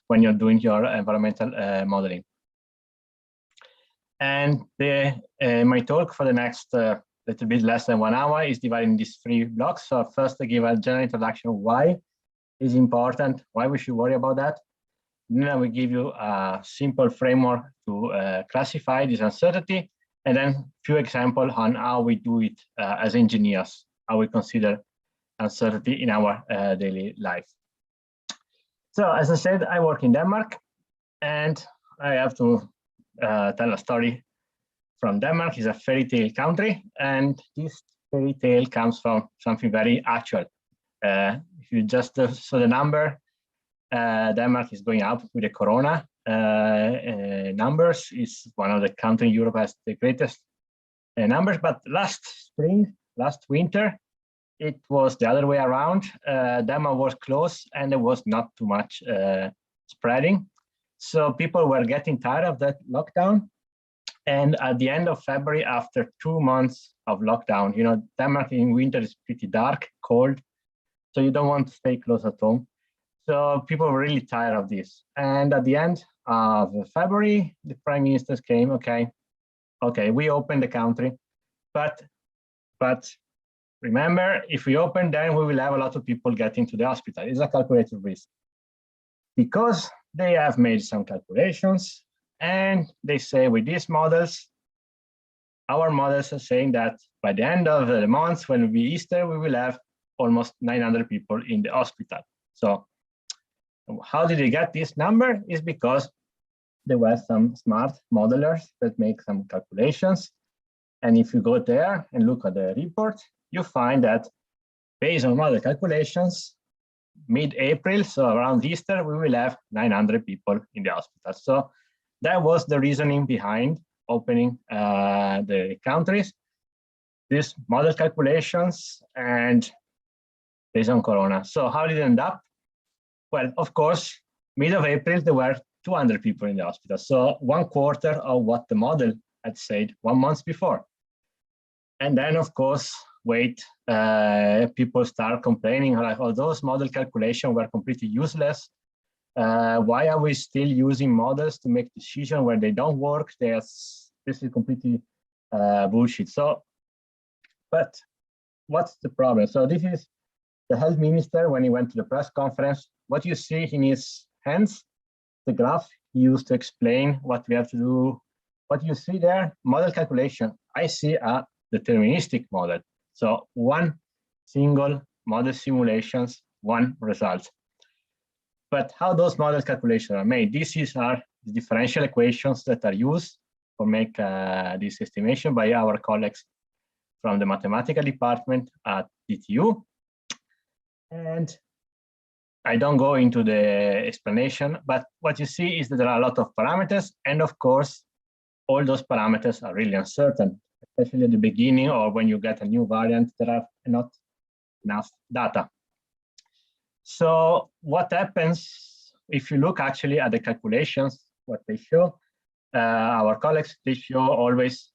when you're doing your environmental modeling. And my talk for the next little bit less than 1 hour is divided in these 3 blocks. So first, I give a general introduction of why is important, why we should worry about that. Then I will give you a simple framework to classify this uncertainty, and then a few examples on how we do it as engineers, how we consider uncertainty in our daily life. So as I said, I work in Denmark, and I have to tell a story from Denmark. It's a fairy tale country, and this fairy tale comes from something very actual. If you just saw the number, Denmark is going up with the corona numbers. It's one of the countries in Europe has the greatest numbers. But last spring, last winter, it was the other way around. Denmark was closed and there was not too much spreading. So people were getting tired of that lockdown. And at the end of February, after 2 months of lockdown, you know, Denmark in winter is pretty dark, cold, so you don't want to stay close at home. So people were really tired of this. And at the end of February, the prime minister came, okay, we open the country, but remember, if we open, then we will have a lot of people getting to the hospital. It's a calculated risk. Because they have made some calculations, and they say with these models, our models are saying that by the end of the month, when it will be Easter, we will have almost 900 people in the hospital. So how did they get this number? Is because there were some smart modelers that make some calculations. And if you go there and look at the report, you find that based on model calculations, mid-April, so around Easter, we will have 900 people in the hospital. So that was the reasoning behind opening the countries, these model calculations, and based on Corona. So how did it end up? Well, of course, mid of April, there were 200 people in the hospital. So 1/4 of what the model had said 1 month before. And then, of course, people start complaining, like, oh, those model calculations were completely useless. Why are we still using models to make decisions when they don't work? This is completely bullshit. So, but what's the problem? So this is the health minister when he went to the press conference. What you see in his hands, the graph he used to explain what we have to do. What you see there, model calculation. I see a deterministic model. So one single model simulations, one result. But how those model calculations are made? These are the differential equations that are used to make this estimation by our colleagues from the mathematical department at DTU. And I don't go into the explanation, but what you see is that there are a lot of parameters. And of course, all those parameters are really uncertain, especially at the beginning or when you get a new variant, there are not enough data. So what happens if you look actually at the calculations, what they show, our colleagues, they show always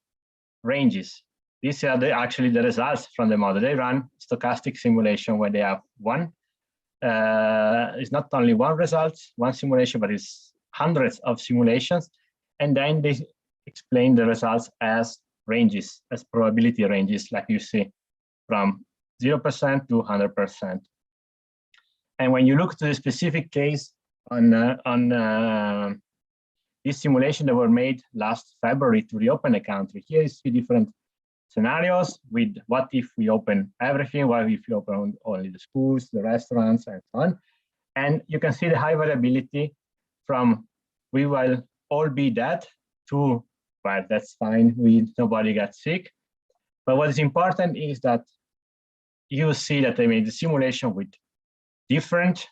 ranges. These are actually the results from the model. They run stochastic simulation where they have one. It's not only one result, one simulation, but it's hundreds of simulations. And then they explain the results as ranges, as probability ranges, like you see, from 0% to 100%. And when you look to the specific case on this simulation that were made last February to reopen the country, here you see different scenarios with what if we open everything, what if we open only the schools, the restaurants, and so on. And you can see the high variability from we will all be dead to, well, that's fine, nobody got sick. But what is important is that you see that they made the simulation with different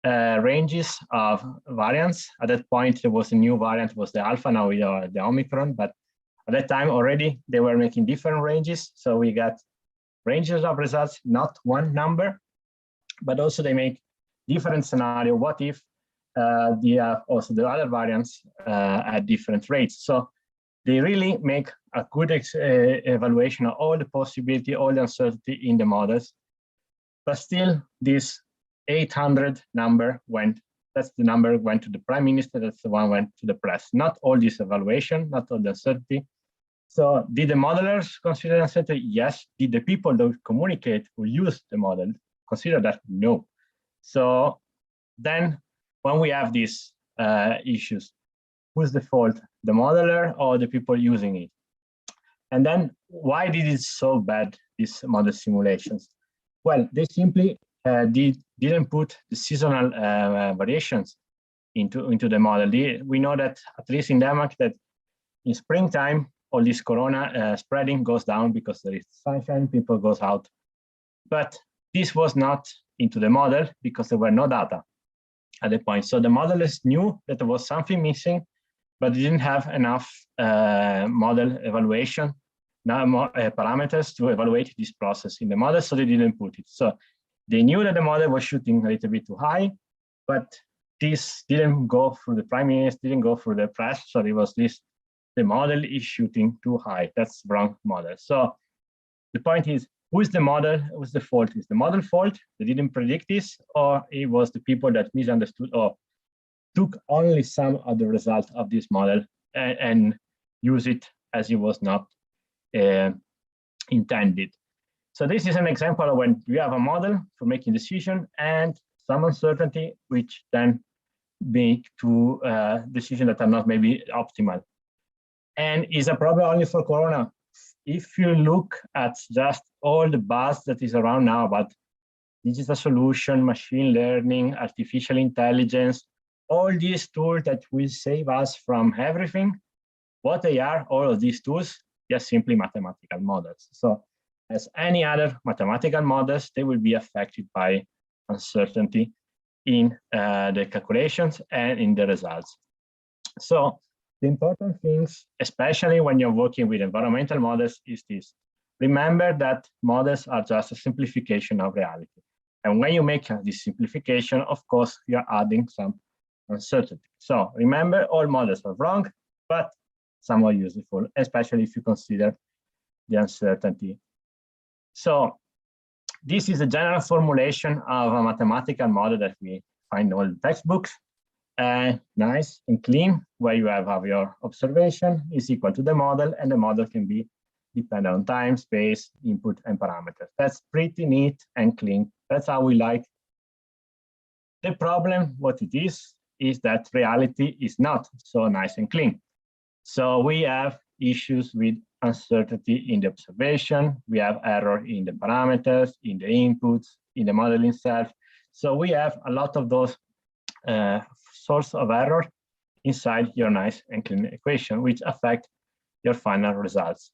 ranges of variants. At that point, there was a new variant, was the Alpha, now we are the Omicron, but at that time already they were making different ranges. So we got ranges of results, not one number, but also they make different scenario. What if also the other variants at different rates? So they really make a good evaluation of all the possibility, all the uncertainty in the models. But still, this 800 number went That's the number went to the prime minister. That's the one went to the press. Not all this evaluation, not all the uncertainty. So did the modelers consider uncertainty? Yes. Did the people that communicate who use the model consider that? No. So then when we have these issues, who's the fault, the modeler or the people using it? And then why did it so bad, these model simulations? Well, they simply didn't put the seasonal variations into the model. We know that, at least in Denmark, that in springtime, all this corona spreading goes down because there is sunshine, people goes out. But this was not into the model because there were no data at the point. So the modelers knew that there was something missing, but they didn't have enough model evaluation, parameters to evaluate this process in the model, so they didn't put it. So they knew that the model was shooting a little bit too high, but this didn't go through the prime minister, didn't go through the press. So it was this, the model is shooting too high. That's wrong model. So the point is, who is the model? Who's the fault? Is the model fault? They didn't predict this, or it was the people that misunderstood or took only some of the result of this model and use it as it was not intended. So this is an example of when you have a model for making decision and some uncertainty, which then make two decisions that are not maybe optimal. And is a problem only for Corona. If you look at just all the buzz that is around now about digital solution, machine learning, artificial intelligence, all these tools that will save us from everything, what they are, all of these tools, just simply mathematical models. So as any other mathematical models, they will be affected by uncertainty in the calculations and in the results. So the important things, especially when you're working with environmental models, is this. Remember that models are just a simplification of reality. And when you make this simplification, of course, you're adding some uncertainty. So remember, all models are wrong, but some are useful, especially if you consider the uncertainty. So this is a general formulation of a mathematical model that we find in all the textbooks. Nice and clean, where you have your observation is equal to the model, and the model can be dependent on time, space, input, and parameters. That's pretty neat and clean. That's how we like. The problem, what it is that reality is not so nice and clean. So we have issues with uncertainty in the observation. We have error in the parameters, in the inputs, in the model itself. So we have a lot of those source of error inside your nice and clean equation, which affect your final results.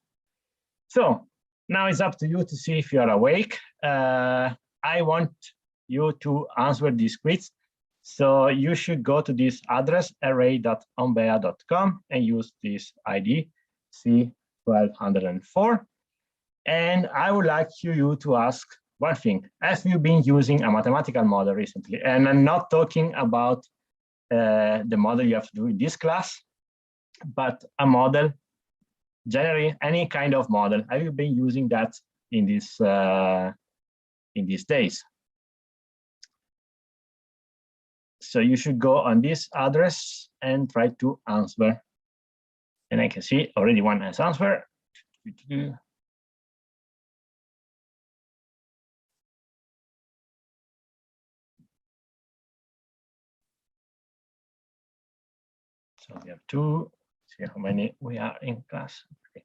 So now it's up to you to see if you are awake. I want you to answer this quiz. So you should go to this address, array.ombea.com, and use this ID, C1204. And I would like you to ask one thing. Have you been using a mathematical model recently? And I'm not talking about the model you have to do in this class, but a model, generally any kind of model. Have you been using that in these days? So you should go on this address and try to answer. And I can see already one has answered. So we have two. See how many we are in class. Okay.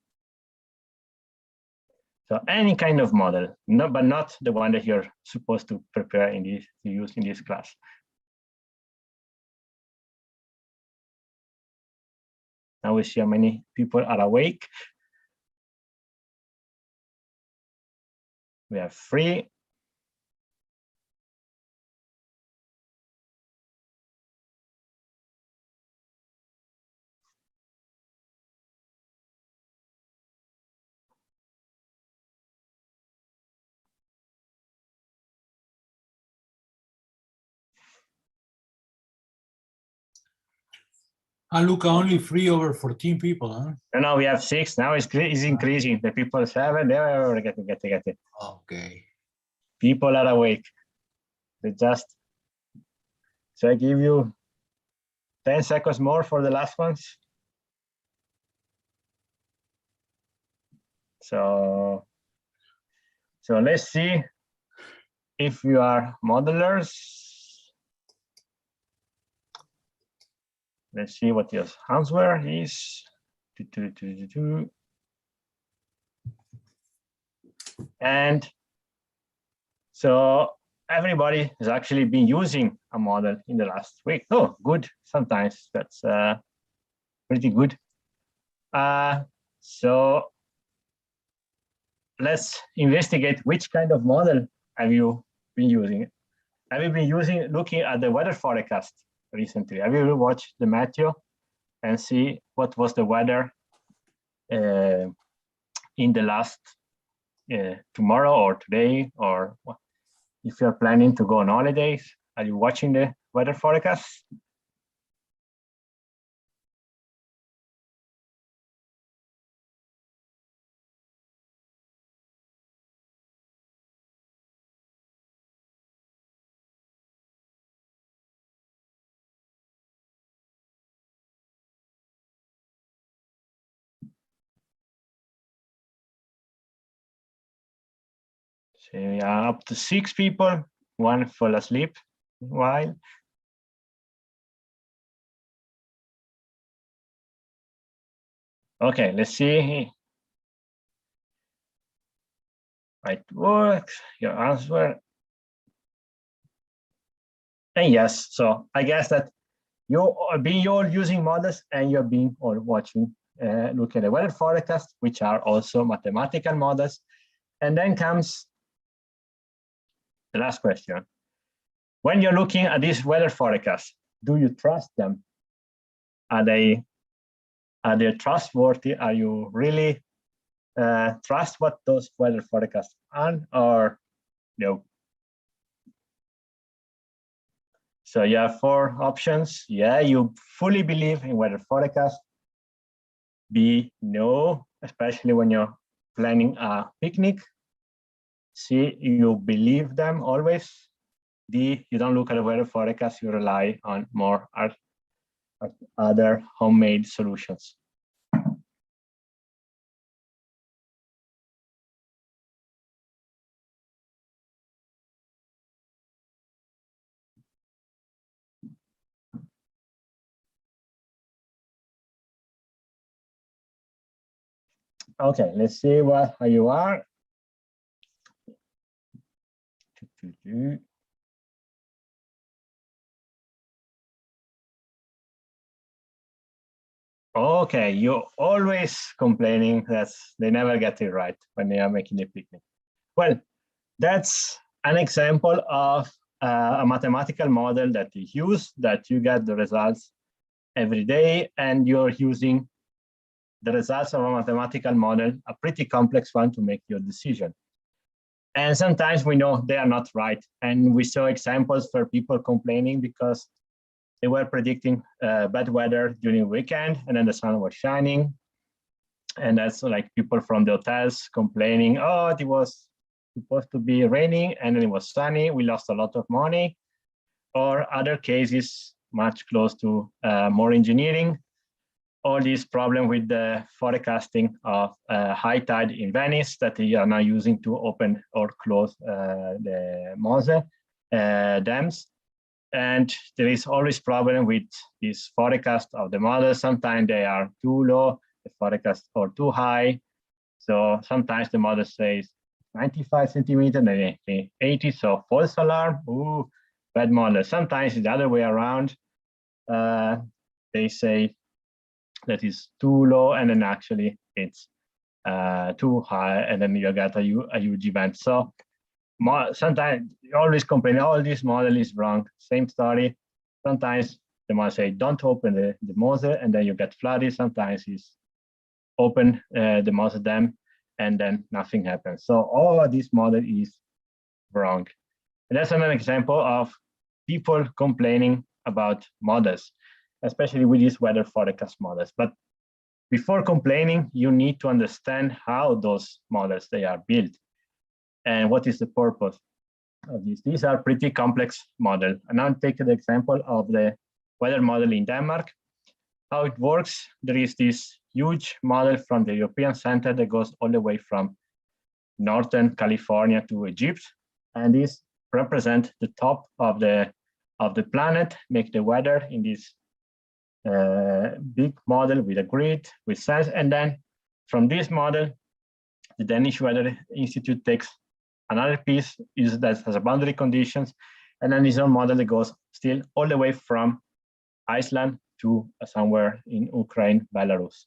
So any kind of model, no, but not the one that you're supposed to prepare in this, to use in this class. Now we see how many people are awake. We have 3. Luca, only 3/14 people, huh? No, we have 6. Now it's increasing. The people 7. They get it. Okay. People are awake. They just So I give you 10 seconds more for the last ones. So let's see if you are modelers. Let's see what your answer is. And so everybody has actually been using a model in the last week. Oh, good. Sometimes that's pretty good. So let's investigate which kind of model have you been using. Have you been looking at the weather forecast recently? Have you watched the meteo and see what was the weather in the last tomorrow or today, or if you're planning to go on holidays? Are you watching the weather forecast? So we are up to 6 people, 1 fell asleep while. Okay, let's see. It works, your answer. And yes, so I guess that you're all using models and you're being all watching, look at the weather forecast, which are also mathematical models. And then comes the last question. When you're looking at these weather forecasts, do you trust them? Are they trustworthy? Are you really trust what those weather forecasts are, or no? So you have 4 options. Yeah, you fully believe in weather forecast. B, no, especially when you're planning a picnic. C, you believe them always. D, you don't look at the weather forecast, you rely on more other homemade solutions. Okay, let's see how you are. Okay, you're always complaining that they never get it right when they are making a picnic. Well, that's an example of a mathematical model that you use, that you get the results every day, and you're using the results of a mathematical model, a pretty complex one, to make your decision. And sometimes we know they are not right. And we saw examples for people complaining because they were predicting bad weather during the weekend, and then the sun was shining. And that's like people from the hotels complaining, oh, it was supposed to be raining and then it was sunny. We lost a lot of money. Or other cases, much close to more engineering, all these problems with the forecasting of high tide in Venice that they are now using to open or close the Moses dams. And there is always problem with this forecast of the model. Sometimes they are too low, the forecast, or too high. So sometimes the model says 95 centimeters, then 80, so false alarm, ooh, bad model. Sometimes it's the other way around. They say that is too low, and then actually it's too high, and then you get a huge event. So sometimes you always complain, oh, this model is wrong. Same story. Sometimes the model say, don't open the Moses, and then you get flooded. Sometimes it's open the Moses dam, and then nothing happens. So all of this model is wrong. And that's an example of people complaining about models, especially with these weather forecast models. But before complaining, you need to understand how those models they are built and what is the purpose of these. These are pretty complex models. And now take the example of the weather model in Denmark. How it works, there is this huge model from the European Center that goes all the way from Northern California to Egypt. And this represents the top of the planet, make the weather in this big model with a grid, with sense. And then from this model, the Danish Weather Institute takes another piece that has a boundary conditions, and then his own model that goes still all the way from Iceland to somewhere in Ukraine, Belarus.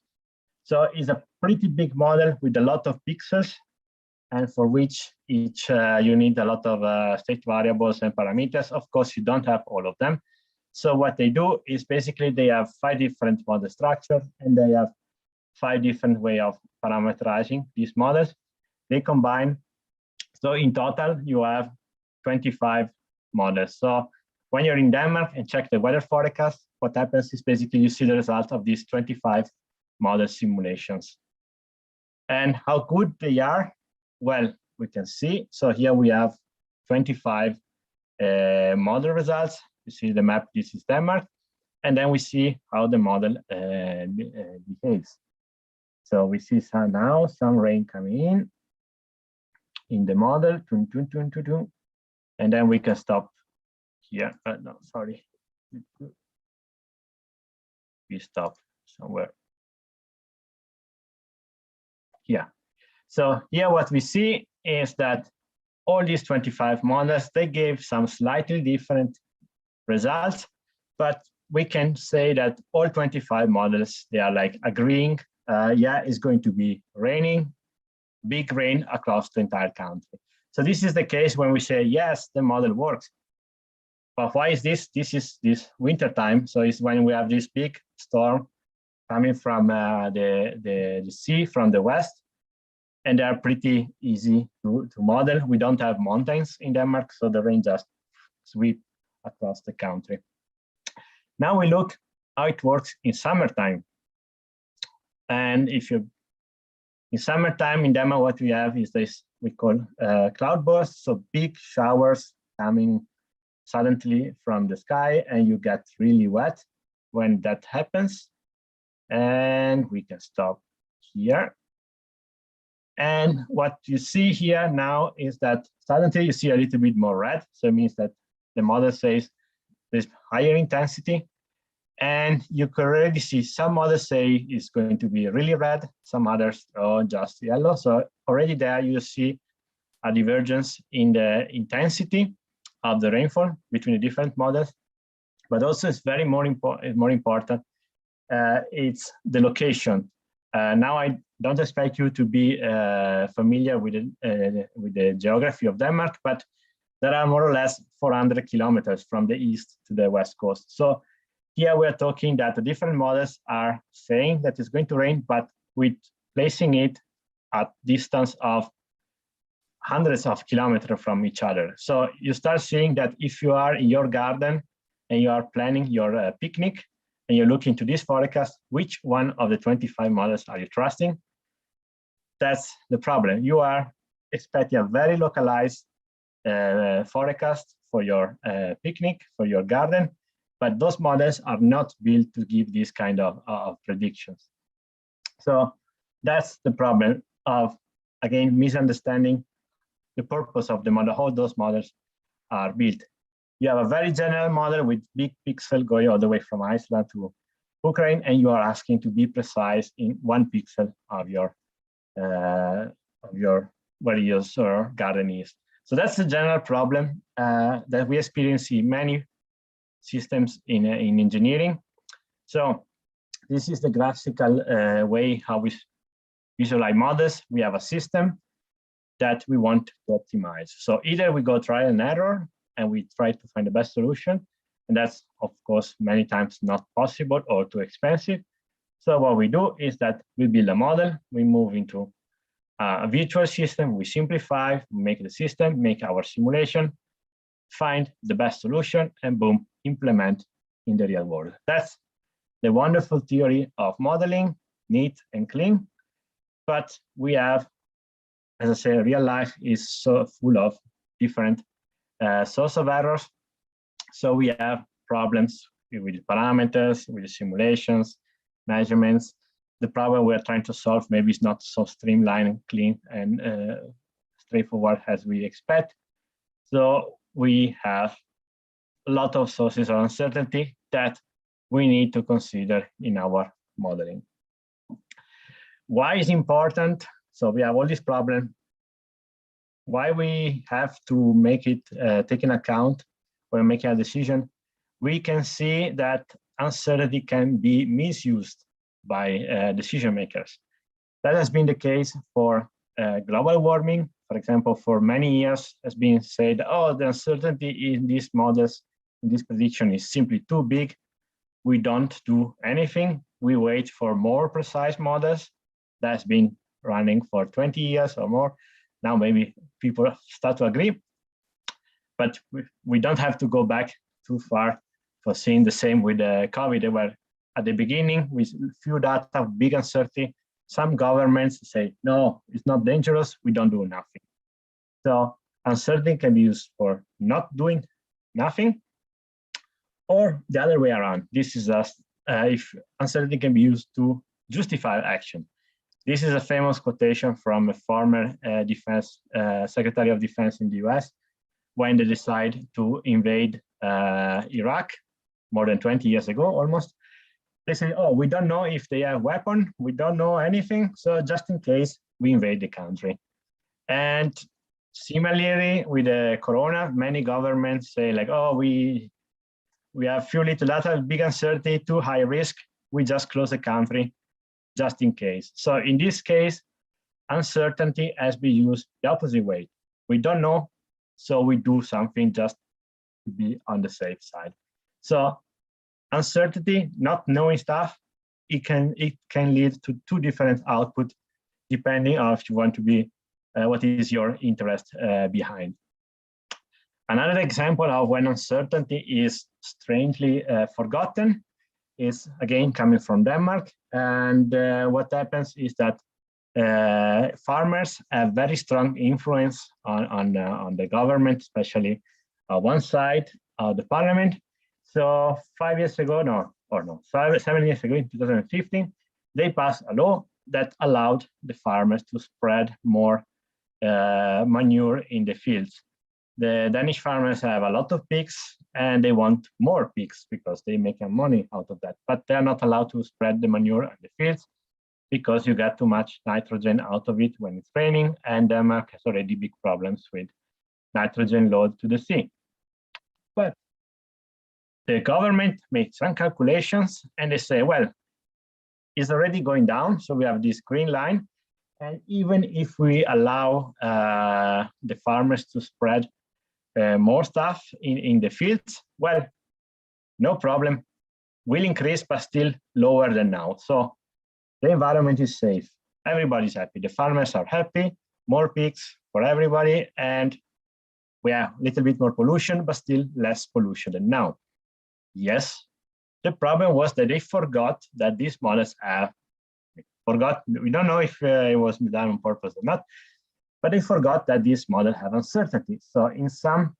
So it's a pretty big model with a lot of pixels, and for which each you need a lot of state variables and parameters. Of course, you don't have all of them. So what they do is basically they have 5 different model structures, and they have 5 different ways of parameterizing these models. They combine. So in total, you have 25 models. So when you're in Denmark and check the weather forecast, what happens is basically you see the result of these 25 model simulations. And how good they are? Well, we can see. So here we have 25 model results. You see the map, this is Denmark. And then we see how the model behaves. So we see now some rain coming in the model, and then we can stop here. No, sorry. We stop somewhere. Yeah. So here what we see is that all these 25 models, they gave some slightly different results, but we can say that all 25 models, they are like agreeing, yeah, it's going to be raining, big rain across the entire country. So this is the case when we say, yes, the model works. But why is this? This is this winter time. So it's when we have this big storm coming from the sea from the west, and they are pretty easy to model. We don't have mountains in Denmark, so the rain just sweep across the country. Now we look how it works in summertime. And if you in summertime in Denmark, what we have is this we call cloudbursts, so big showers coming suddenly from the sky, and you get really wet when that happens. And we can stop here. And what you see here now is that suddenly you see a little bit more red. So it means that the model says there's higher intensity. And you can already see some models say it's going to be really red, some others just yellow. So already there you see a divergence in the intensity of the rainfall between the different models. But also it's very more important, it's the location. Now I don't expect you to be familiar with the geography of Denmark, but there are more or less 400 kilometers from the east to the west coast. So here we are talking that the different models are saying that it's going to rain, but with placing it at distance of hundreds of kilometers from each other. So you start seeing that if you are in your garden and you are planning your picnic and you look into this forecast, which one of the 25 models are you trusting? That's the problem. You are expecting a very localized forecast for your picnic, for your garden, but those models are not built to give this kind of predictions. So that's the problem of, again, misunderstanding the purpose of the model, how those models are built. You have a very general model with big pixel going all the way from Iceland to Ukraine, and you are asking to be precise in 1 pixel of your where your garden is. So that's the general problem that we experience in many systems in engineering. So this is the graphical way how we visualize models. We have a system that we want to optimize. So either we go trial and error and we try to find the best solution, and that's of course many times not possible or too expensive. So what we do is that we build a model, we move into a virtual system, we simplify, make the system, make our simulation, find the best solution, and boom, implement in the real world. That's the wonderful theory of modeling, neat and clean. But we have, as I say, real life is so full of different source of errors. So we have problems with parameters, with simulations, measurements. The problem we're trying to solve maybe is not so streamlined, clean, and straightforward as we expect. So we have a lot of sources of uncertainty that we need to consider in our modeling. Why is important? So we have all these problems. Why we have to make it take in account when making a decision? We can see that uncertainty can be misused by decision makers. That has been the case for global warming. For example, for many years has been said, oh, the uncertainty in these models, in this prediction is simply too big. We don't do anything. We wait for more precise models. That's been running for 20 years or more. Now maybe people start to agree, but we don't have to go back too far for seeing the same with COVID. Where at the beginning, with few data, big uncertainty, some governments say, no, it's not dangerous, we don't do nothing. So uncertainty can be used for not doing nothing, or the other way around. This is just if uncertainty can be used to justify action. This is a famous quotation from a former Secretary of Defense in the US, when they decided to invade Iraq more than 20 years ago, almost. They say, oh, we don't know if they have weapons, we don't know anything, so just in case, we invade the country. And similarly, with the corona, many governments say like, oh, we have few little data, big uncertainty, too high risk, we just close the country, just in case. So in this case, uncertainty has been used the opposite way. We don't know, so we do something just to be on the safe side. So uncertainty, not knowing stuff, it can lead to two different outputs, depending on if you want to be, what is your interest behind. Another example of when uncertainty is strangely forgotten is, again, coming from Denmark. And what happens is that farmers have very strong influence on the government, especially one side of the parliament. So 7 years ago, in 2015, they passed a law that allowed the farmers to spread more manure in the fields. The Danish farmers have a lot of pigs and they want more pigs because they make money out of that, but they're not allowed to spread the manure in the fields because you get too much nitrogen out of it when it's raining, and Denmark has already big problems with nitrogen load to the sea. But the government makes some calculations and they say, well, it's already going down, so we have this green line, and even if we allow the farmers to spread more stuff in the fields, well, no problem, will increase, but still lower than now. So the environment is safe, everybody's happy, the farmers are happy, more pigs for everybody, and we have a little bit more pollution, but still less pollution than now. Yes, the problem was that they forgot that these models we don't know if it was done on purpose or not, but they forgot that these models have uncertainty. So in some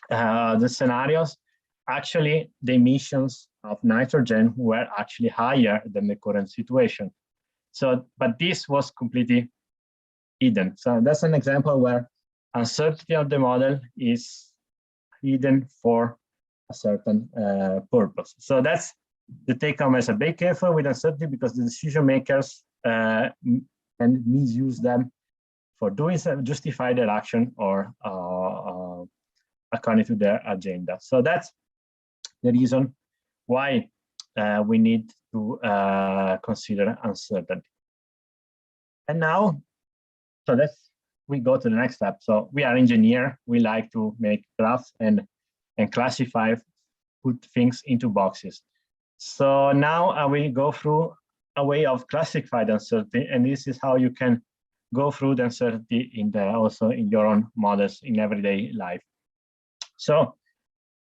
the scenarios, actually the emissions of nitrogen were actually higher than the current situation. So, but this was completely hidden. So that's an example where uncertainty of the model is hidden for a certain purpose. So that's the take home message. Be careful with uncertainty because the decision makers can misuse them for doing some, justify their action or according to their agenda. So that's the reason why we need to consider uncertainty. And now, so we go to the next step. So we are engineer, we like to make graphs and classify, put things into boxes. So now I will go through a way of classified uncertainty, and this is how you can go through the uncertainty also in your own models in everyday life. So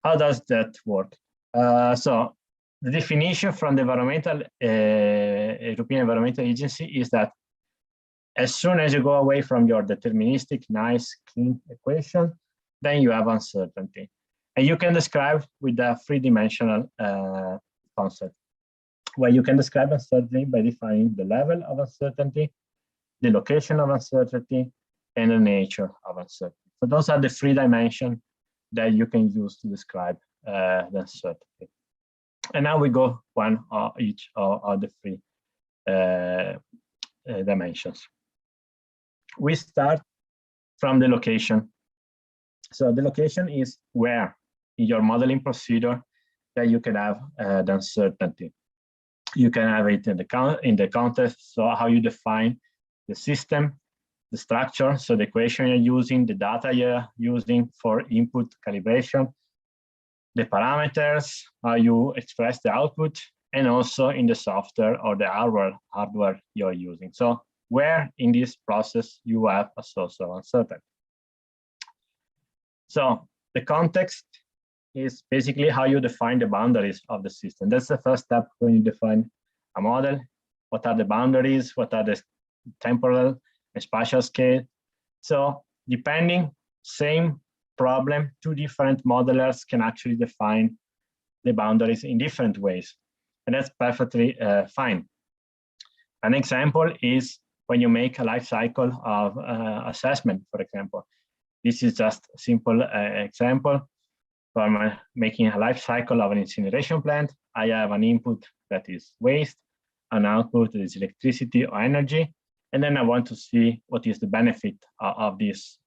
how does that work? So the definition from the European Environmental Agency is that as soon as you go away from your deterministic, nice, clean equation, then you have uncertainty. And you can describe with a three-dimensional concept, where you can describe uncertainty by defining the level of uncertainty, the location of uncertainty, and the nature of uncertainty. So those are the three dimensions that you can use to describe the uncertainty. And now we go one or each of the three dimensions. We start from the location. So the location is where in your modeling procedure that you can have the uncertainty. You can have it in the context, so how you define the system, the structure, so the equation you're using, the data you're using for input calibration, the parameters, how you express the output, and also in the software or the hardware you're using. So where in this process you have a source of uncertainty. So the context is basically how you define the boundaries of the system. That's the first step when you define a model. What are the boundaries? What are the temporal and spatial scale? So depending, same problem, two different modelers can actually define the boundaries in different ways. And that's perfectly fine. An example is when you make a life cycle of assessment, for example. This is just a simple example. For making a life cycle of an incineration plant, I have an input that is waste, an output that is electricity or energy, and then I want to see what is the benefit of this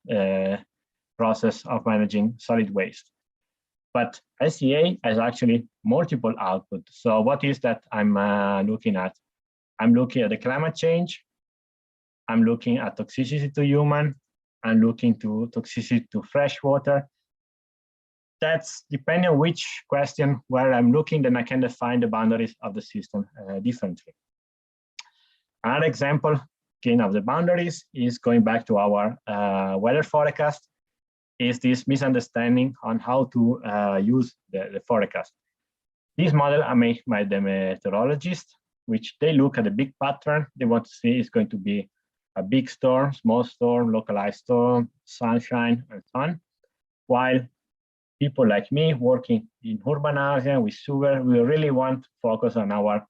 process of managing solid waste. But SEA has actually multiple outputs. So what is that I'm looking at? I'm looking at the climate change. I'm looking at toxicity to human. I'm looking to toxicity to fresh water. That's depending on which question where I'm looking, then I can define the boundaries of the system differently. Another example, again, of the boundaries is going back to our weather forecast, is this misunderstanding on how to use the forecast. This model are made by the meteorologists, which they look at the big pattern. They want to see is going to be a big storm, small storm, localized storm, sunshine, and so on. While people like me working in urban area with sewer, we really want to focus on our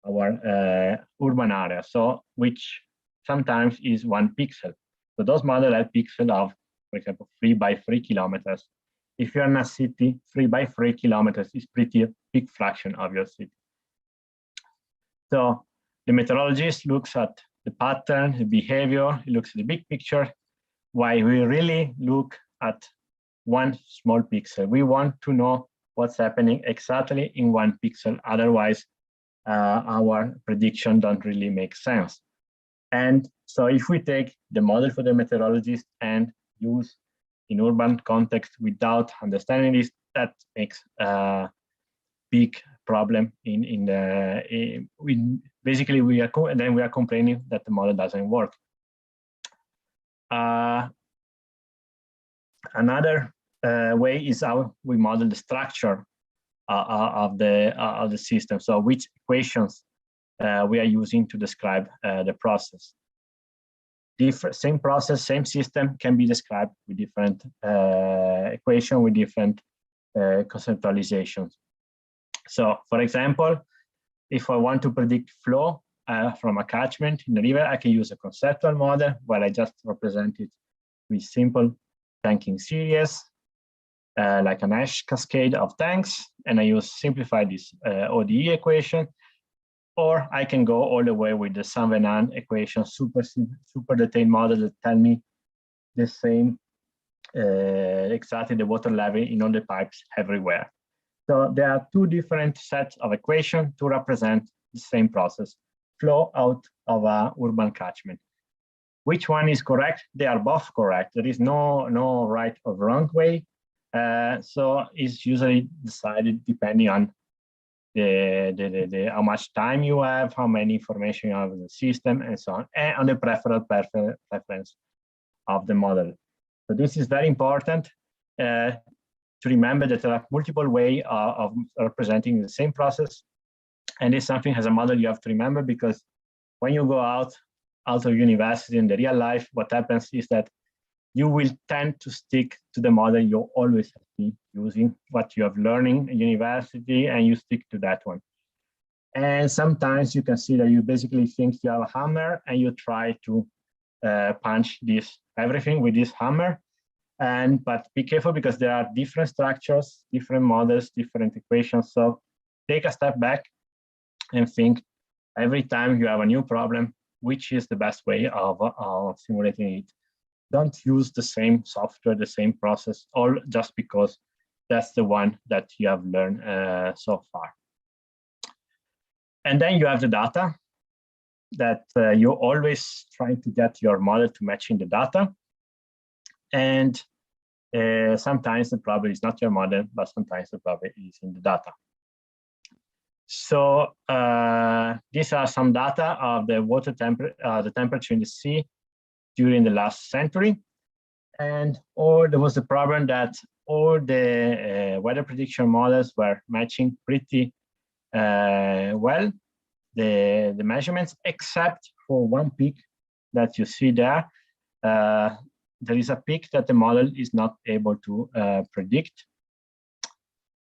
urban area, so which sometimes is 1 pixel. So those models have pixels of, for example, 3 by 3 kilometers. If you're in a city, 3 by 3 kilometers is pretty big fraction of your city. So the meteorologist looks at the pattern, the behavior, he looks at the big picture, while we really look at 1 small pixel. We want to know what's happening exactly in 1 pixel. Otherwise, our prediction don't really make sense. And so if we take the model for the meteorologist and use in urban context without understanding this, that makes a big problem basically we are complaining that the model doesn't work. Another way is how we model the structure of the system. So which equations we are using to describe the process. Same process, same system can be described with different equation, with different conceptualizations. So, for example, if I want to predict flow from a catchment in the river, I can use a conceptual model where I just represent it with simple tanking series, like an ash cascade of tanks, and I use simplify this ODE equation. Or I can go all the way with the Saint-Venant equation, super detailed model that tell me the same, exactly the water level in all the pipes everywhere. So there are 2 different sets of equations to represent the same process, flow out of a urban catchment. Which one is correct? They are both correct. There is no right or wrong way. So it's usually decided depending on how much time you have, how many information you have in the system, and so on, and on the preference of the model. So this is very important to remember that there are multiple ways of representing the same process, and it's something as a model you have to remember, because when you go out of university in the real life, what happens is that you will tend to stick to the model you always have been using, what you have learning in university, and you stick to that one. And sometimes you can see that you basically think you have a hammer and you try to punch everything with this hammer. But be careful, because there are different structures, different models, different equations. So take a step back and think every time you have a new problem, which is the best way of simulating it. Don't use the same software, the same process, all just because that's the one that you have learned so far. And then you have the data that you're always trying to get your model to matching the data. And sometimes the problem is not your model, but sometimes the problem is in the data. So these are some data of the water the temperature in the sea during the last century. And there was the problem that all the weather prediction models were matching pretty well the measurements, except for one peak that you see there. There is a peak that the model is not able to predict.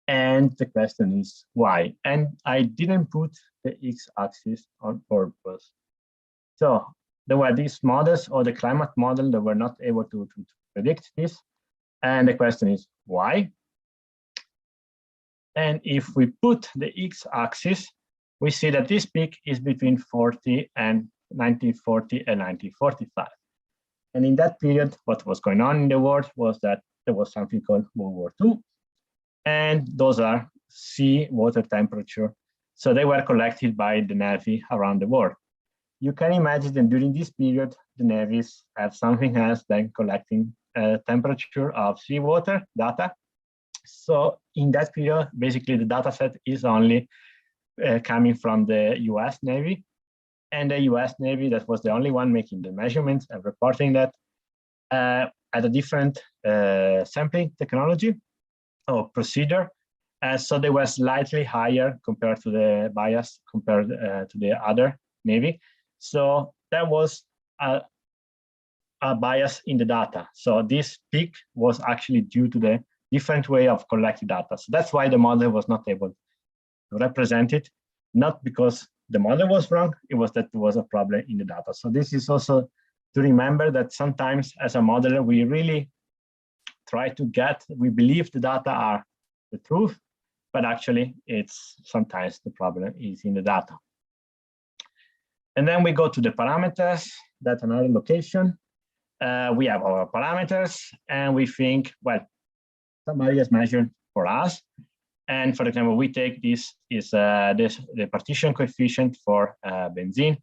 And the question is why? And I didn't put the x-axis on purpose. So there were these models, or the climate model, that were not able to predict this. And the question is why? And if we put the x-axis, we see that this peak is between 1940 and 1945. And in that period, what was going on in the world was that there was something called World War II. And those are sea water temperature. So they were collected by the Navy around the world. You can imagine that during this period, the navies have something else than collecting temperature of seawater data. So in that period, basically the data set is only coming from the US Navy. And the US Navy, that was the only one making the measurements and reporting that, at a different sampling technology or procedure. So they were slightly higher compared to the bias compared to the other Navy. So there was a bias in the data. So this peak was actually due to the different way of collecting data. So that's why the model was not able to represent it, not because the model was wrong, it was that there was a problem in the data. So this is also to remember that sometimes as a modeler, we really try to we believe the data are the truth, but actually it's sometimes the problem is in the data. And then we go to the parameters, that's another location. We have our parameters and we think, well, somebody has measured for us. And for example, we take this is the partition coefficient for benzene.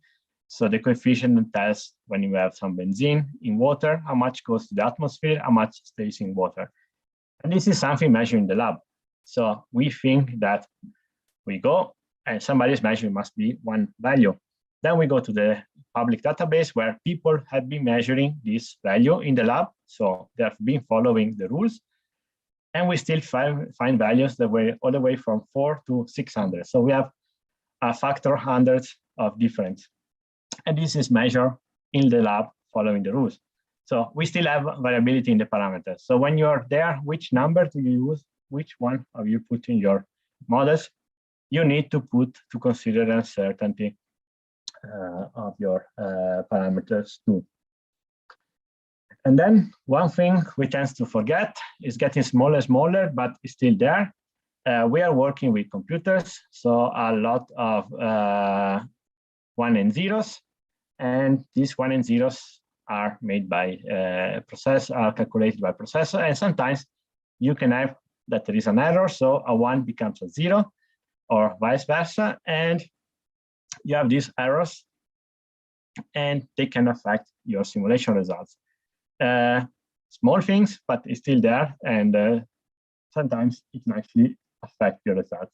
So the coefficient that tells when you have some benzene in water, how much goes to the atmosphere, how much stays in water. And this is something measured in the lab. So we think that we go and somebody's measuring must be one value. Then we go to the public database where people have been measuring this value in the lab. So they have been following the rules. And we still find values that were all the way from 4 to 600. So we have a factor hundreds of difference. And this is measured in the lab following the rules. So we still have variability in the parameters. So when you're there, which number do you use? Which one of you put in your models? You need to consider the uncertainty of your parameters too. And then one thing we tend to forget is getting smaller and smaller, but it's still there. We are working with computers, so a lot of 1 and zeros, and these 1 and zeros are made by are calculated by processor, and sometimes you can have that there is an error, so a 1 becomes a 0, or vice versa, and you have these errors, and they can affect your simulation results. Small things, but it's still there, and sometimes it can actually affect your results.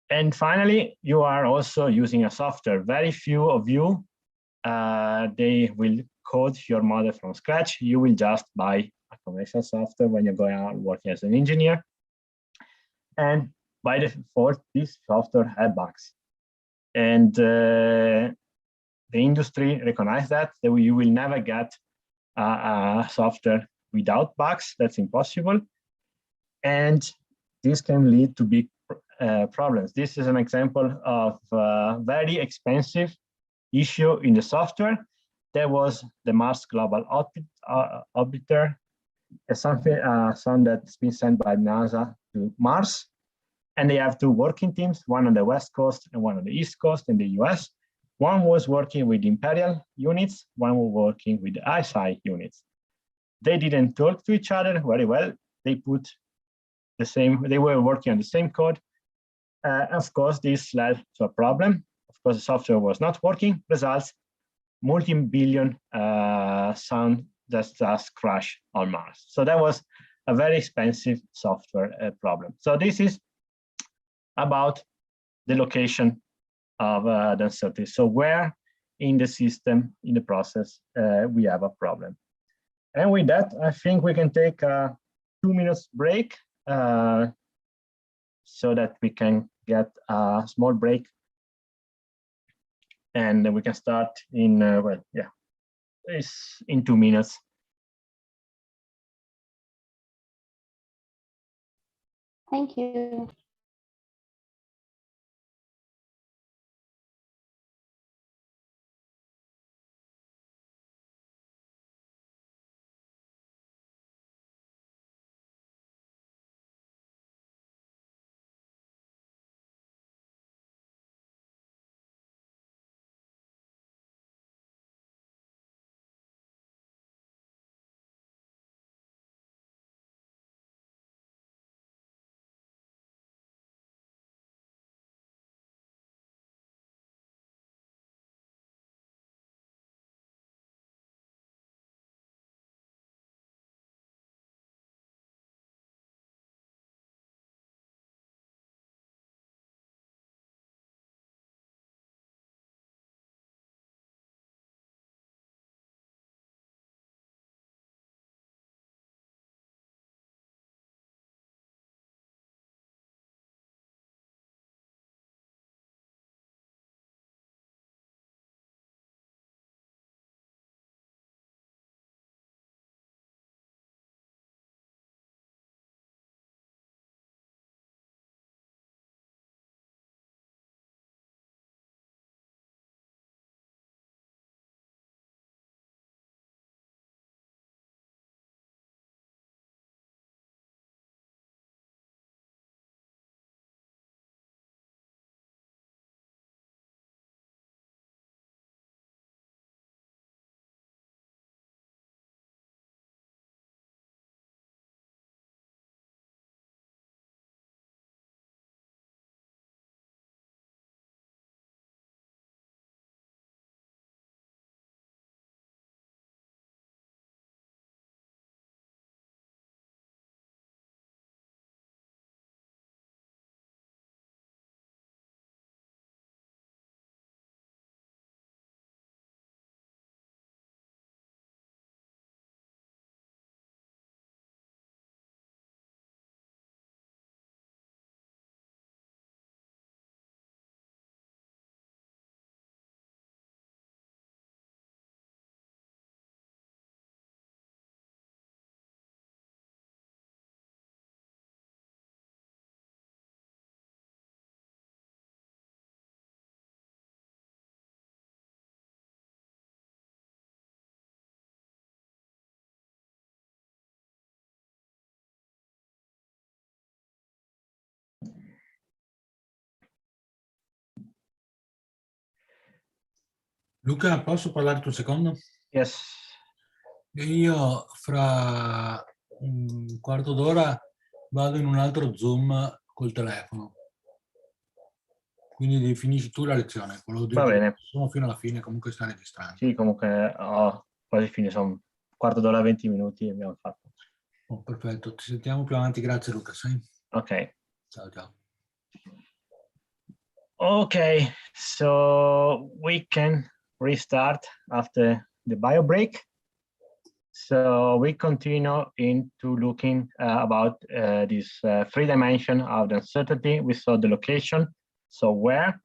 And finally, you are also using a software. Very few of you, they will code your model from scratch. You will just buy a commercial software when you're going out working as an engineer. And by default, this software has bugs. And the industry recognizes that you will never get software without bugs. That's impossible. And this can lead to big problems. This is an example of a very expensive issue in the software. There was the Mars Global Orbiter, something that's been sent by NASA to Mars. And they have two working teams, one on the West Coast and one on the East Coast in the US. One was working with Imperial units, one was working with the ISI units. They didn't talk to each other very well. They were working on the same code. Of course, this led to a problem. Of course, the software was not working. Results, multi-billion sound that just crashed on Mars. So that was a very expensive software problem. So this is about the location of the uncertainty. So where in the system, in the process, we have a problem. And with that, I think we can take a 2 minutes break so that we can get a small break. And then we can start in, well, yeah, it's in 2 minutes. Thank you. Luca, posso parlarti un secondo? Yes. Io fra un quarto d'ora vado in un altro Zoom col telefono. Quindi finisci tu la lezione. Volevo Va dirti bene. che sono fino alla fine, comunque sta registrando. Sì, comunque quasi fine, sono un quarto d'ora, 20 minuti abbiamo fatto. Oh, perfetto, ti sentiamo più avanti. Grazie Luca. Sì? Ok. Ciao ciao. Okay, so we can restart after the bio break. So we continue into looking about this 3 dimension of the uncertainty. We saw the location, so where,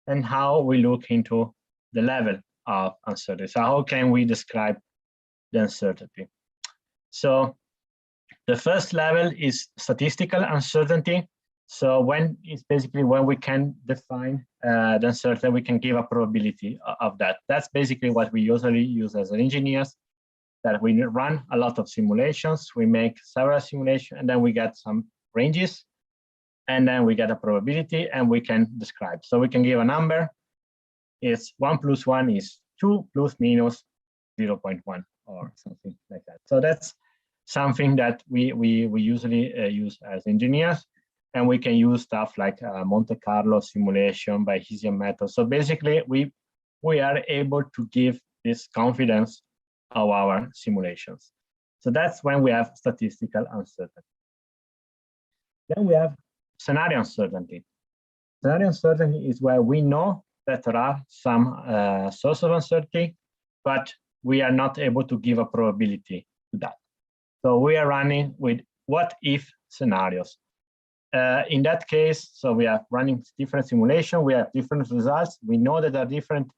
and how we look into the level of uncertainty. So how can we describe the uncertainty. So the first level is statistical uncertainty. So when it's basically when we can define the uncertainty, we can give a probability of that. That's basically what we usually use as engineers, that we run a lot of simulations, we make several simulations, and then we get some ranges, and then we get a probability, and we can describe. So we can give a number. It's 1 plus 1 is 2 plus minus 0.1 or something like that. So that's something that we usually use as engineers, and we can use stuff like Monte Carlo simulation, Bayesian method. So basically, we are able to give this confidence of our simulations. So that's when we have statistical uncertainty. Then we have scenario uncertainty. Scenario uncertainty is where we know that there are some source of uncertainty, but we are not able to give a probability to that. So we are running with what if scenarios. In that case, so we are running different simulation, we have different results, we know that they're different,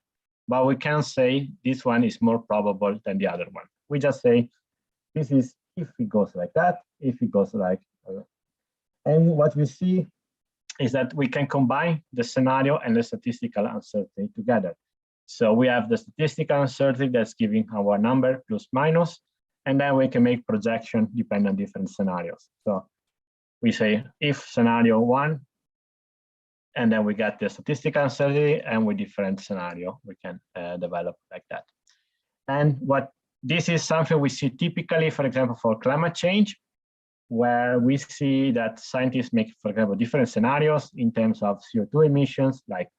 but we can't say this one is more probable than the other one. We just say, this is if it goes like that, if it goes like that. And what we see is that we can combine the scenario and the statistical uncertainty together. So we have the statistical uncertainty that's giving our number plus minus, and then we can make projection depending on different scenarios. So we say if scenario 1, and then we get the statistical uncertainty, and with different scenario, we can develop like that. And what this is something we see typically, for example, for climate change, where we see that scientists make, for example, different scenarios in terms of CO2 emissions, like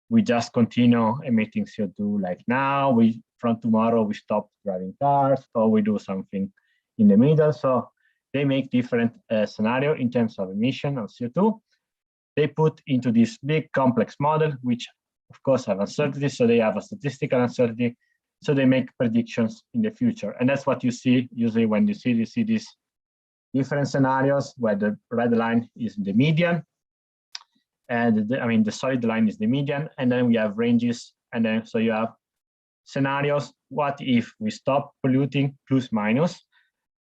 we just continue emitting CO2 like now, from tomorrow we stop driving cars, or we do something in the middle. So they make different scenarios in terms of emission of CO2. They put into this big complex model, which of course have uncertainty, so they have a statistical uncertainty, so they make predictions in the future. And that's what you see usually when you see these different scenarios where the red line is the median, and the solid line is the median, and then we have ranges, and then so you have scenarios. What if we stop polluting plus minus?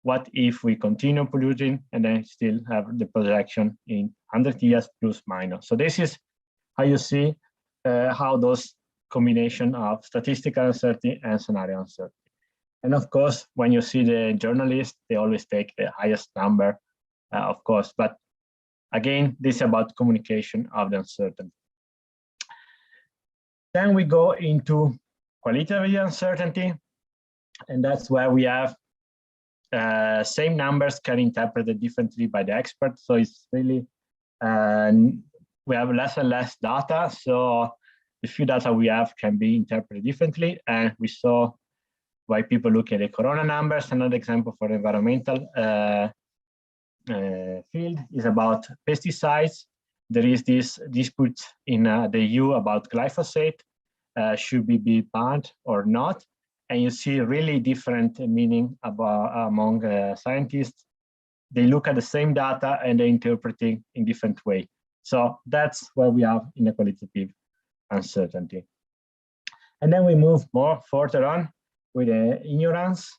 What if we continue polluting and then still have the projection in 100 years plus minus? So this is how you see how those combination of statistical uncertainty and scenario uncertainty. And of course, when you see the journalists, they always take the highest number, of course. But again, this is about communication of the uncertainty. Then we go into qualitative uncertainty, and that's where we have same numbers can be interpreted differently by the expert. So it's really, we have less and less data. So the few data we have can be interpreted differently. And we saw why people look at the corona numbers. Another example for the environmental field is about pesticides. There is this dispute in the EU about glyphosate. Should be banned or not? And you see really different meaning among scientists. They look at the same data and they interpret it in different way. So that's where we have inequalitative uncertainty. And then we move more further on with ignorance.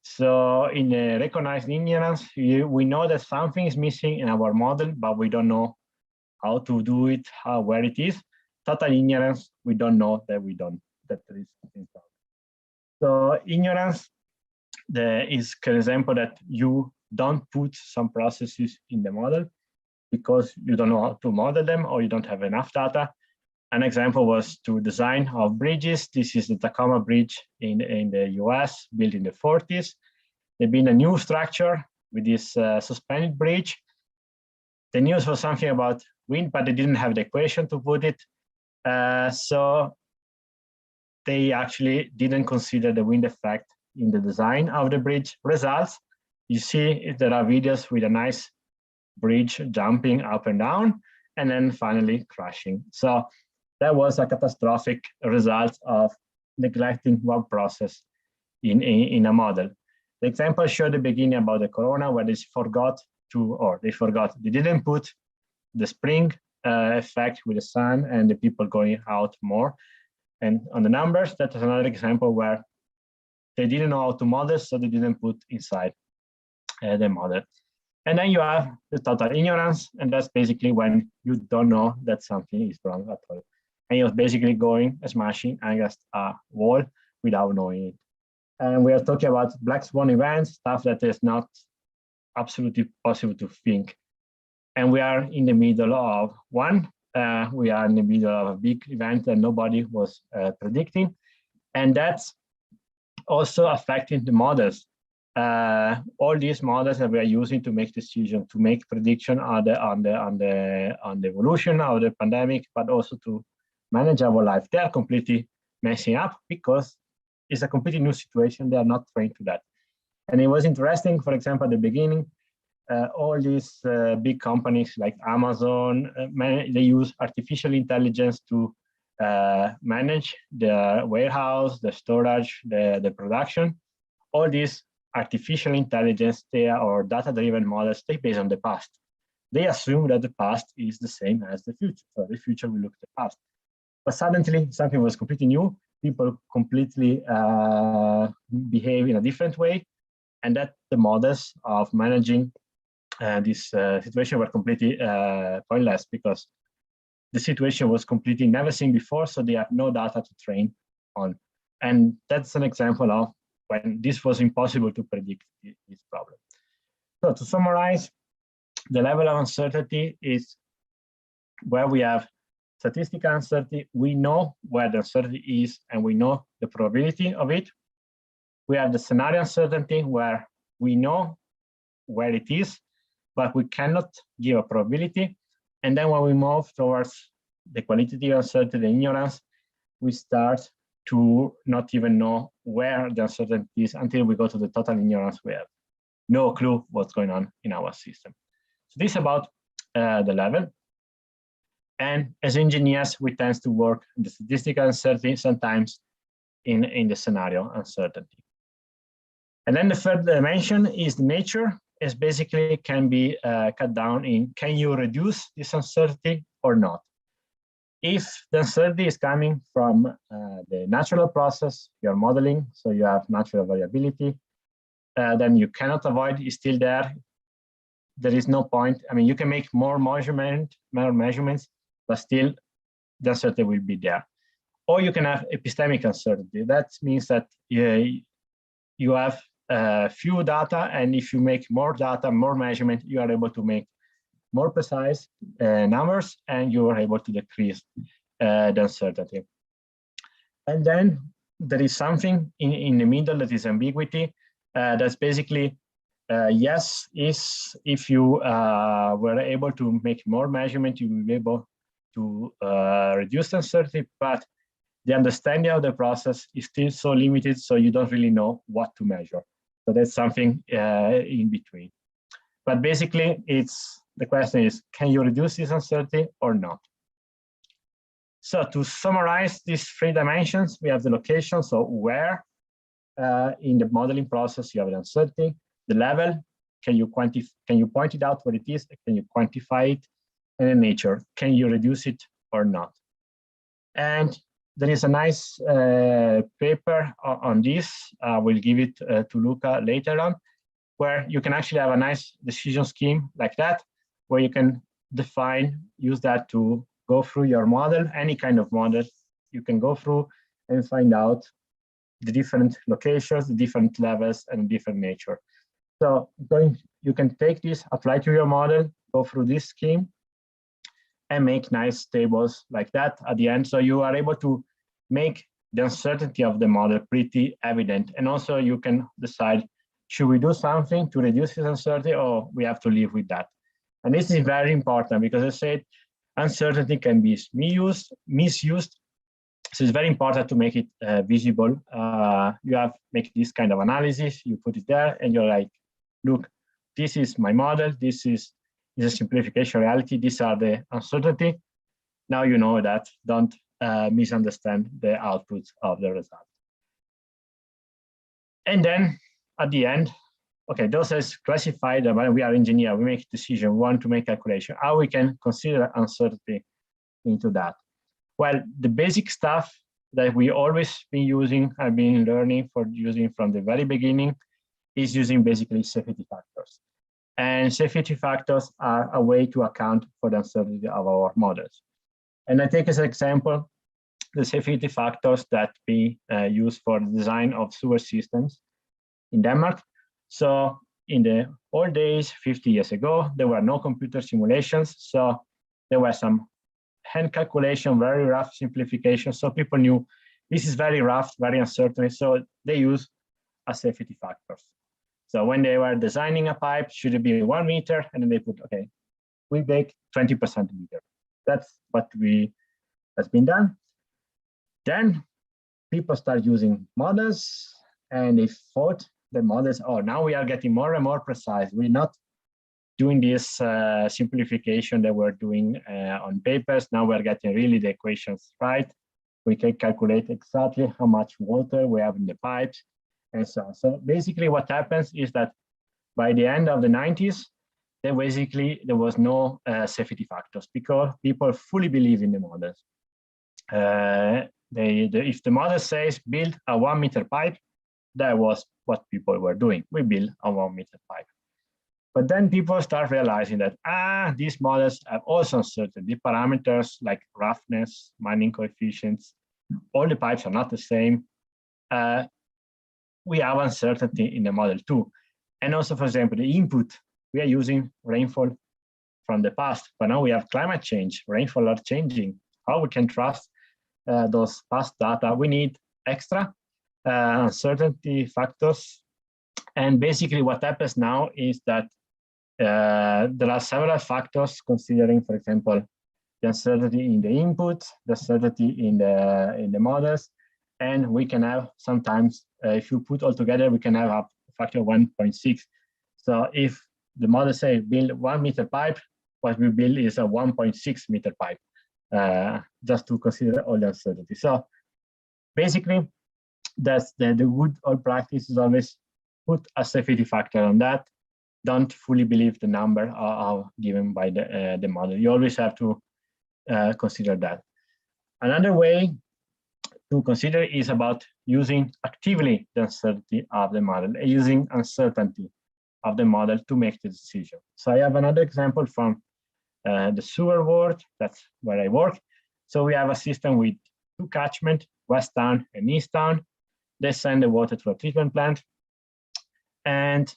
So in recognized ignorance, we know that something is missing in our model, but we don't know how to do it, where it is. Total ignorance, we don't know that that there is something wrong. So ignorance is an example that you don't put some processes in the model because you don't know how to model them or you don't have enough data. An example was to design of bridges. This is the Tacoma Bridge in the US, built in the 40s. There's been a new structure with this suspended bridge. The news was something about wind, but they didn't have the equation to put it. So they actually didn't consider the wind effect in the design of the bridge. Results, you see there are videos with a nice bridge jumping up and down, and then finally crashing. So that was a catastrophic result of neglecting one process in a model. The example showed the beginning about the corona, where they didn't put the spring effect with the sun and the people going out more. And on the numbers, that is another example where they didn't know how to model, so they didn't put inside the model. And then you have the total ignorance, and that's basically when you don't know that something is wrong at all. And you're basically going, smashing against a wall without knowing it. And we are talking about black swan events, stuff that is not absolutely possible to think. And we are in the middle of one. We are in the middle of a big event that nobody was predicting. And that's also affecting the models. All these models that we are using to make decisions, to make prediction on the evolution of the pandemic, but also to manage our life, they are completely messing up because it's a completely new situation. They are not trained to that. And it was interesting, for example, at the beginning, all these big companies like Amazon, they use artificial intelligence to manage the warehouse, the storage, the production. All these artificial intelligence or data-driven models, they based on the past. They assume that the past is the same as the future. So the future will look at the past. But suddenly something was completely new. People completely behave in a different way. And that the models of managing this situation were completely pointless because the situation was completely never seen before. So they have no data to train on. And that's an example of when this was impossible to predict this problem. So to summarize, the level of uncertainty is where we have statistical uncertainty. We know where the uncertainty is and we know the probability of it. We have the scenario uncertainty where we know where it is, but we cannot give a probability. And then when we move towards the qualitative uncertainty, the ignorance, we start to not even know where the uncertainty is until we go to the total ignorance. We have no clue what's going on in our system. So this is about the level. And as engineers, we tend to work in the statistical uncertainty, sometimes in the scenario uncertainty. And then the third dimension is the nature. Is basically can be cut down in, can you reduce this uncertainty or not? If the uncertainty is coming from the natural process, you're modeling, so you have natural variability, then you cannot avoid, it's still there. There is no point. I mean, you can make more measurements, but still the uncertainty will be there. Or you can have epistemic uncertainty. That means that you have few data, and if you make more data, more measurement, you are able to make more precise numbers, and you are able to decrease the uncertainty. And then there is something in the middle that is ambiguity. That's basically yes, if you were able to make more measurement, you will be able to reduce uncertainty, but the understanding of the process is still so limited, so you don't really know what to measure. So that's something in between. But basically, the question is, can you reduce this uncertainty or not? So to summarize these three dimensions, we have the location, so where in the modeling process you have the uncertainty, the level, can you point it out what it is, can you quantify it, and the nature, can you reduce it or not? And there is a nice paper on this. We'll give it to Luca later on, where you can actually have a nice decision scheme like that, where you can use that to go through your model, any kind of model you can go through and find out the different locations, the different levels, and different nature. So you can take this, apply to your model, go through this scheme, and make nice tables like that at the end. So you are able to make the uncertainty of the model pretty evident. And also you can decide, should we do something to reduce this uncertainty, or we have to live with that? And this is very important because I said uncertainty can be misused. So it's very important to make it visible. You have make this kind of analysis, you put it there, and you're like, look, this is my model, this is a simplification reality, these are the uncertainty. Now you know that, don't misunderstand the outputs of the result. And then at the end, okay, those is classified. When we are engineer, we make decision, we want to make calculation, how we can consider uncertainty into that. Well, the basic stuff that we always been using, have been learning for using from the very beginning, is using basically safety factors. And safety factors are a way to account for the uncertainty of our models. And I take as an example the safety factors that we use for the design of sewer systems in Denmark. So in the old days, 50 years ago, there were no computer simulations. So there were some hand calculation, very rough simplification. So people knew this is very rough, very uncertain. So they use a safety factors. So when they were designing a pipe, should it be 1 meter? And then they put, okay, we make 20% meter. That's what has been done. Then people start using models, and they thought the models, oh, now we are getting more and more precise. We're not doing this simplification that we're doing on papers. Now we're getting really the equations right. We can calculate exactly how much water we have in the pipes and so on. So basically what happens is that by the end of the 90s, there was no safety factors because people fully believe in the models. If the model says build a 1 meter pipe, that was what people were doing. We build a 1 meter pipe. But then people start realizing that, these models have also uncertainty parameters like roughness, mining coefficients. All the pipes are not the same. We have uncertainty in the model too. And also, for example, the input, we are using rainfall from the past, but now we have climate change, rainfall are changing. How we can trust those past data? We need extra uncertainty factors. And basically what happens now is that there are several factors considering, for example, the uncertainty in the input, the uncertainty in the models, and we can have sometimes, if you put all together, we can have a factor 1.6. So if the model say build 1 meter pipe, what we build is a 1.6 meter pipe, just to consider all the uncertainty. So basically, that's the good old practice is always put a safety factor on that. Don't fully believe the number given by the model. You always have to consider that. Another way to consider is about using actively the uncertainty of the model, using uncertainty of the model to make the decision. So I have another example from the sewer world. That's where I work. So we have a system with 2 catchments, West Town and East Town. They send the water to a treatment plant. And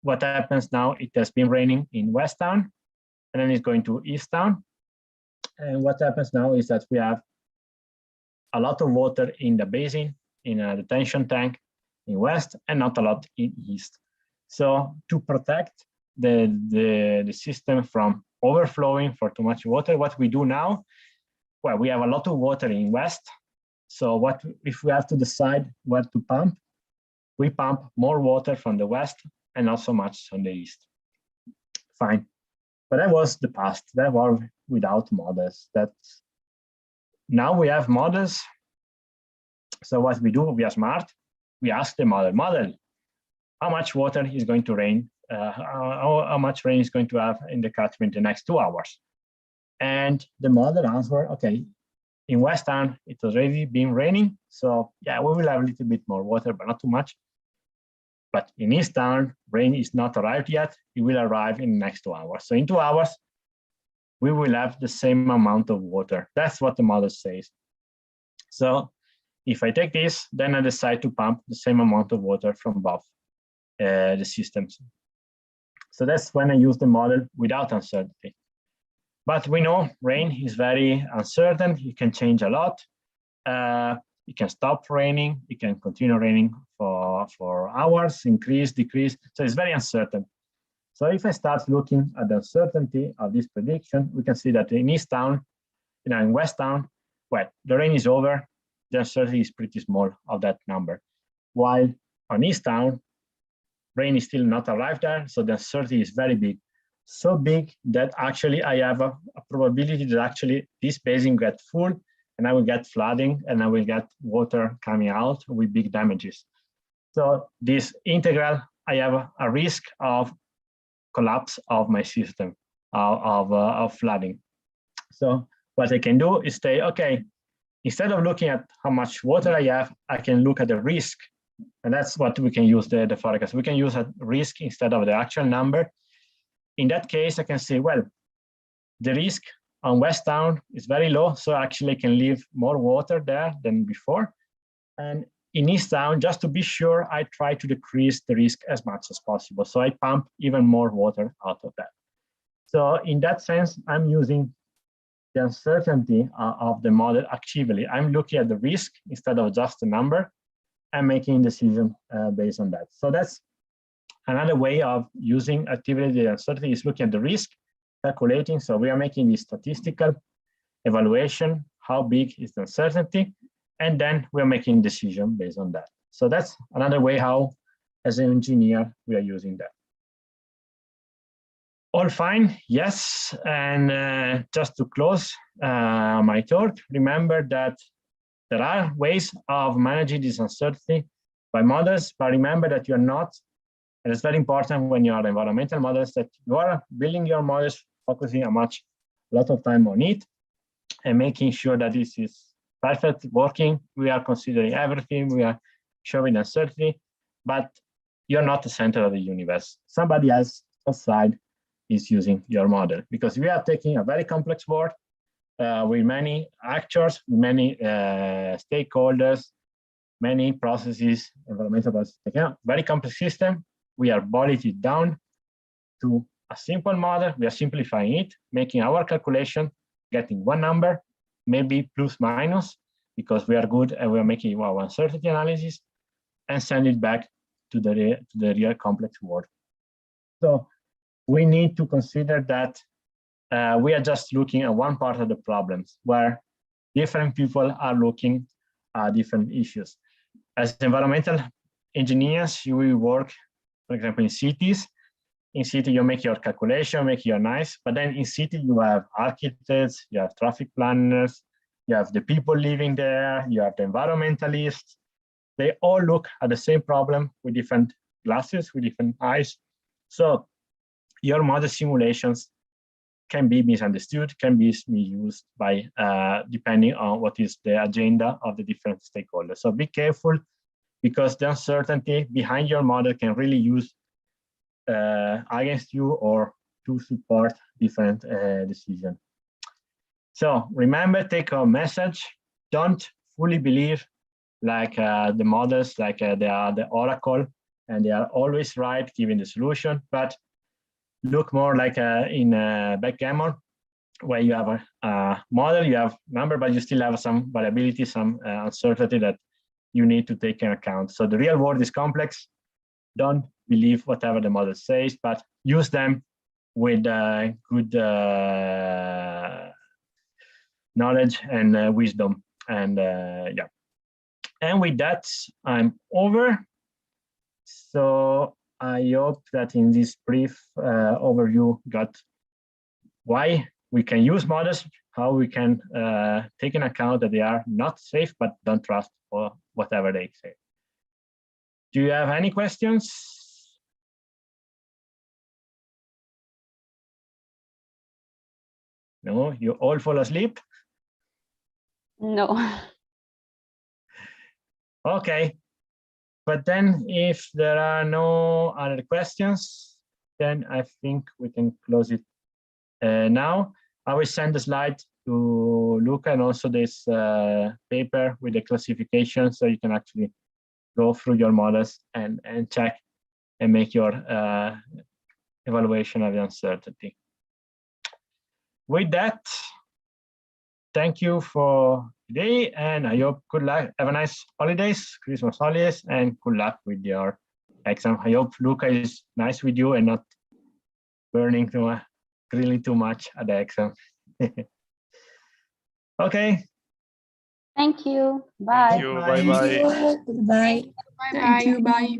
what happens now, it has been raining in West Town, and then it's going to East Town. And what happens now is that we have a lot of water in the basin, in a detention tank in West, and not a lot in East. So to protect the system from overflowing for too much water, what we do now, well, we have a lot of water in West. So what if we have to decide where to pump? We pump more water from the West and not so much on the East. Fine. But that was the past. That was without models. Now we have models. So what we do, we are smart. We ask the model, how much water is going to rain? How much rain is going to have in the catchment in the next 2 hours? And the model answer, okay, in West Town, it has already been raining. So yeah, we will have a little bit more water, but not too much. But in East Town, rain is not arrived yet. It will arrive in the next 2 hours. So in 2 hours, we will have the same amount of water. That's what the model says. So if I take this, then I decide to pump the same amount of water from both the systems. So that's when I use the model without uncertainty. But we know rain is very uncertain. It can change a lot. It can stop raining. It can continue raining for hours, increase, decrease. So it's very uncertain. So if I start looking at the uncertainty of this prediction, we can see that in East Town, in West Town, well, the rain is over. The uncertainty is pretty small of that number. While on East Town, rain is still not arrived there. So the uncertainty is very big. So big that actually I have a probability that actually this basin gets full and I will get flooding and I will get water coming out with big damages. So this integral, I have a risk of collapse of my system of flooding. So what I can do is say, okay, instead of looking at how much water I have, I can look at the risk. And that's what we can use the forecast. We can use a risk instead of the actual number. In that case, I can say, well, the risk on West Town is very low, so actually I can leave more water there than before. And in East Town, just to be sure, I try to decrease the risk as much as possible. So I pump even more water out of that. So in that sense, I'm using the uncertainty of the model actively. I'm looking at the risk instead of just the number and making a decision based on that. So that's another way of using activity. The uncertainty is looking at the risk, calculating. So we are making this statistical evaluation, how big is the uncertainty, and then we're making a decision based on that. So that's another way how, as an engineer, we are using that. All fine, yes. And just to close my talk, remember that there are ways of managing this uncertainty by models, but remember that you're not, and it's very important when you are environmental models, that you are building your models, focusing a lot of time on it, and making sure that this is perfect, working. We are considering everything, we are showing uncertainty, but you're not the center of the universe. Somebody else outside is using your model, because we are taking a very complex world with many actors, many stakeholders, many processes, environmental processes. Very complex system. We are boiling it down to a simple model. We are simplifying it, making our calculation, getting one number, maybe plus minus, because we are good and we are making our uncertainty analysis, and send it back to the real complex world. So we need to consider that we are just looking at one part of the problems, where different people are looking at different issues. As environmental engineers, you will work, for example, in cities. In city, you make your calculation, make your nice, but then in city, you have architects, you have traffic planners, you have the people living there, you have the environmentalists. They all look at the same problem with different glasses, with different eyes. So your model simulations can be misunderstood, can be misused by depending on what is the agenda of the different stakeholders. So be careful, because the uncertainty behind your model can really use against you or to support different decisions. So remember, take home message: don't fully believe like the models, like they are the oracle and they are always right giving the solution, but look more like in backgammon, where you have a model, you have number, but you still have some variability, some uncertainty that you need to take into account. So the real world is complex. Don't believe whatever the model says, but use them with good knowledge and wisdom. And yeah. And with that, I'm over. So I hope that in this brief overview got why we can use models, how we can take into account that they are not safe, but don't trust for whatever they say. Do you have any questions? No, you all fall asleep? No. Okay. But then if there are no other questions, then I think we can close it now. I will send the slide to Luca and also this paper with the classification, so you can actually go through your models and check and make your evaluation of the uncertainty. With that, thank you for today, and I hope good luck. Have a nice holidays, Christmas holidays, and good luck with your exam. I hope Luca is nice with you and not burning grilling too much at the exam. Okay. Thank you. Bye. Thank you. Bye-bye. Bye. Thank you. Bye.